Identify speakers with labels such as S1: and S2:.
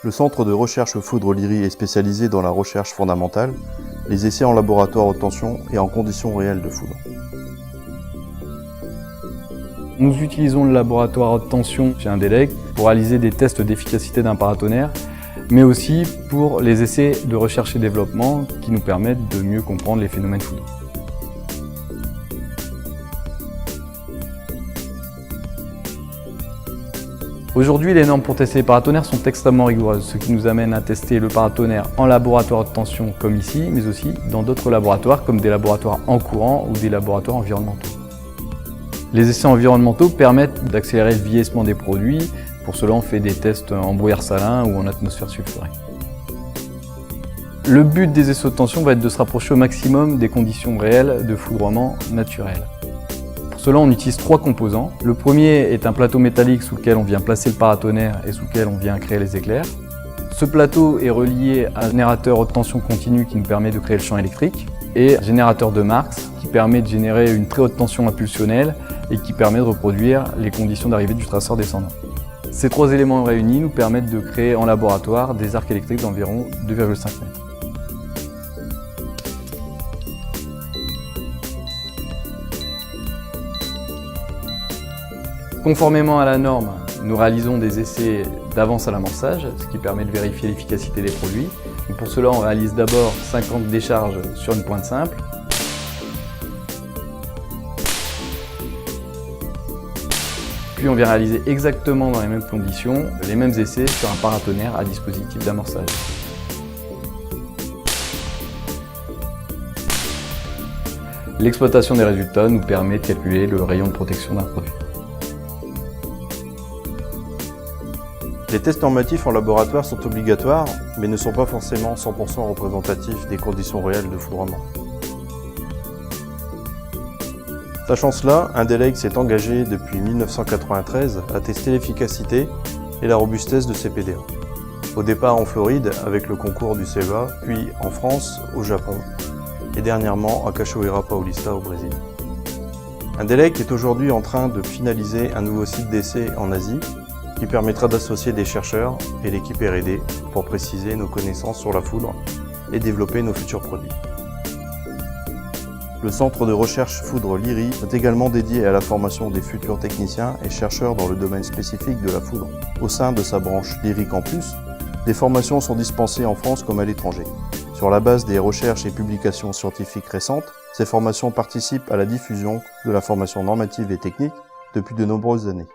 S1: Le centre de recherche Foudre Liry est spécialisé dans la recherche fondamentale, les essais en laboratoire haute tension et en conditions réelles de foudre.
S2: Nous utilisons le laboratoire haute tension chez Indelec pour réaliser des tests d'efficacité d'un paratonnerre, mais aussi pour les essais de recherche et développement qui nous permettent de mieux comprendre les phénomènes foudre. Aujourd'hui, les normes pour tester les paratonnerres sont extrêmement rigoureuses, ce qui nous amène à tester le paratonnerre en laboratoire haute tension comme ici, mais aussi dans d'autres laboratoires comme des laboratoires en courant ou des laboratoires environnementaux. Les essais environnementaux permettent d'accélérer le vieillissement des produits. Pour cela, on fait des tests en brouillard salin ou en atmosphère sulfurée. Le but des essais haute tension va être de se rapprocher au maximum des conditions réelles de foudroiement naturel. Pour cela, on utilise 3 composants. Le premier est un plateau métallique sous lequel on vient placer le paratonnerre et sous lequel on vient créer les éclairs. Ce plateau est relié à un générateur haute tension continue qui nous permet de créer le champ électrique et un générateur de Marx qui permet de générer une très haute tension impulsionnelle et qui permet de reproduire les conditions d'arrivée du traceur descendant. Ces 3 éléments réunis nous permettent de créer en laboratoire des arcs électriques d'environ 2,5 mètres. Conformément à la norme, nous réalisons des essais d'avance à l'amorçage, ce qui permet de vérifier l'efficacité des produits. Donc pour cela, on réalise d'abord 50 décharges sur une pointe simple. Puis on vient réaliser exactement dans les mêmes conditions les mêmes essais sur un paratonnerre à dispositif d'amorçage. L'exploitation des résultats nous permet de calculer le rayon de protection d'un produit.
S1: Les tests normatifs en laboratoire sont obligatoires, mais ne sont pas forcément 100% représentatifs des conditions réelles de foudroiement. Sachant cela, Indelec s'est engagé depuis 1993 à tester l'efficacité et la robustesse de ces PDA. Au départ en Floride avec le concours du CEA, puis en France, au Japon et dernièrement à Cachoeira Paulista au Brésil. Indelec est aujourd'hui en train de finaliser un nouveau site d'essai en Asie qui permettra d'associer des chercheurs et l'équipe R&D pour préciser nos connaissances sur la foudre et développer nos futurs produits. Le centre de recherche Foudre Liry est également dédié à la formation des futurs techniciens et chercheurs dans le domaine spécifique de la foudre. Au sein de sa branche Liry Campus, des formations sont dispensées en France comme à l'étranger. Sur la base des recherches et publications scientifiques récentes, ces formations participent à la diffusion de la formation normative et technique depuis de nombreuses années.